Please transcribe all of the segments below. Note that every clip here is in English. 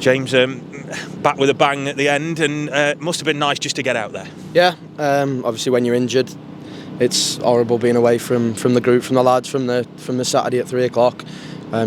James, back with a bang at the end, and it must have been nice just to get out there. Yeah, obviously when you're injured, it's horrible being away from the group, from the lads, from the Saturday at 3 o'clock.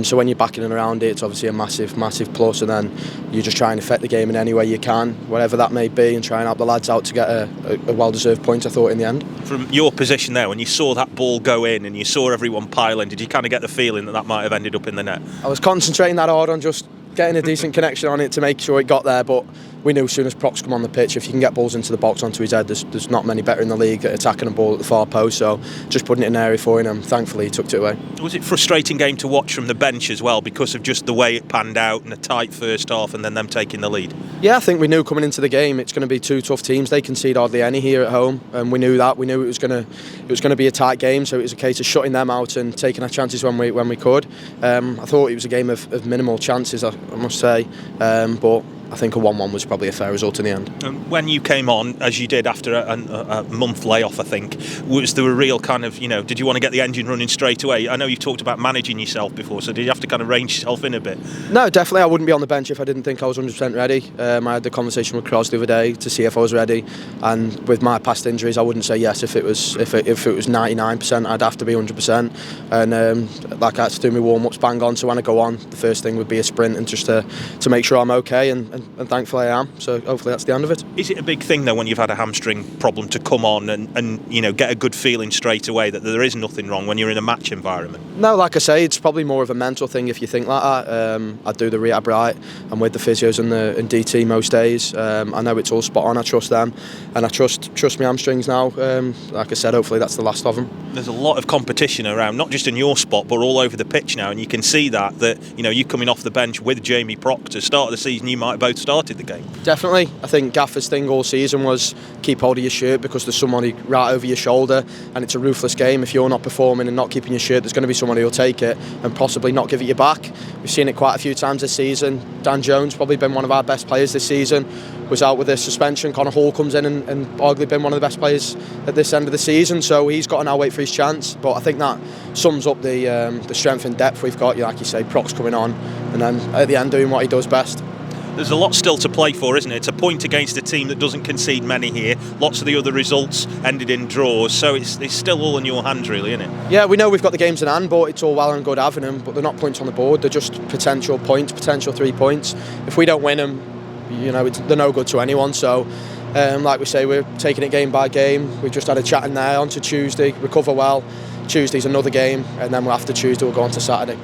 So when you're back in and around it, it's obviously a massive plus, and then you just try and affect the game in any way you can, whatever that may be, and try and help the lads out to get a well-deserved point, I thought, in the end. From your position there, when you saw that ball go in and you saw everyone pile in, did you kind of get the feeling that might have ended up in the net? I was concentrating that hard on just getting a decent connection on it to make sure it got there, but we knew as soon as Proc's come on the pitch, if you can get balls into the box onto his head, there's not many better in the league at attacking a ball at the far post, so just putting it in an area for him, and thankfully he tucked it away. Was it a frustrating game to watch from the bench as well, because of just the way it panned out and a tight first half and then them taking the lead? Yeah, I think we knew coming into the game it's going to be two tough teams. They concede hardly any here at home, and we knew that. We knew it was going to be a tight game, so it was a case of shutting them out and taking our chances when we could. I thought it was a game of minimal chances, I must say, but I think a 1-1 was probably a fair result in the end. When you came on, as you did after a month layoff, I think, was there a real kind of, did you want to get the engine running straight away? I know you've talked about managing yourself before, so did you have to kind of rein yourself in a bit? No, definitely. I wouldn't be on the bench if I didn't think I was 100% ready. I had the conversation with Cross the other day to see if I was ready, and with my past injuries, I wouldn't say yes if it was 99%. I'd have to be 100%. And like I had to do my warm-ups bang on, so when I go on, the first thing would be a sprint, and just to make sure I'm okay, and thankfully I am, so hopefully that's the end of it. Is it a big thing though when you've had a hamstring problem to come on and get a good feeling straight away that there is nothing wrong when you're in a match environment? No, like I say, it's probably more of a mental thing if you think like that. I do the rehab right, I'm with the physios and DT most days. I know it's all spot on, I trust them, and I trust my hamstrings now. Like I said, hopefully that's the last of them. There's a lot of competition around, not just in your spot but all over the pitch now, and you can see that you coming off the bench with Jamie Proc to start the season, you might have both started the game. Definitely. I think Gaffer's thing all season was keep hold of your shirt, because there's somebody right over your shoulder, and it's a ruthless game. If you're not performing and not keeping your shirt, there's going to be somebody who'll take it and possibly not give it you back. We've seen it quite a few times this season. Dan Jones, probably been one of our best players this season, was out with a suspension. Connor Hall comes in and arguably been one of the best players at this end of the season, so he's got to now wait for his chance. But I think that sums up the strength and depth we've got. Like you say, Proc's coming on, and then at the end doing what he does best. There's a lot still to play for, isn't it? It's a point against a team that doesn't concede many here. Lots of the other results ended in draws, so it's still all in your hands, really, isn't it? Yeah, we know we've got the games in hand, but it's all well and good having them, but they're not points on the board. They're just potential points, potential 3 points. If we don't win them, they're no good to anyone. So, like we say, we're taking it game by game. We've just had a chat in there on to Tuesday, recover well. Tuesday's another game, and then after Tuesday we'll go on to Saturday.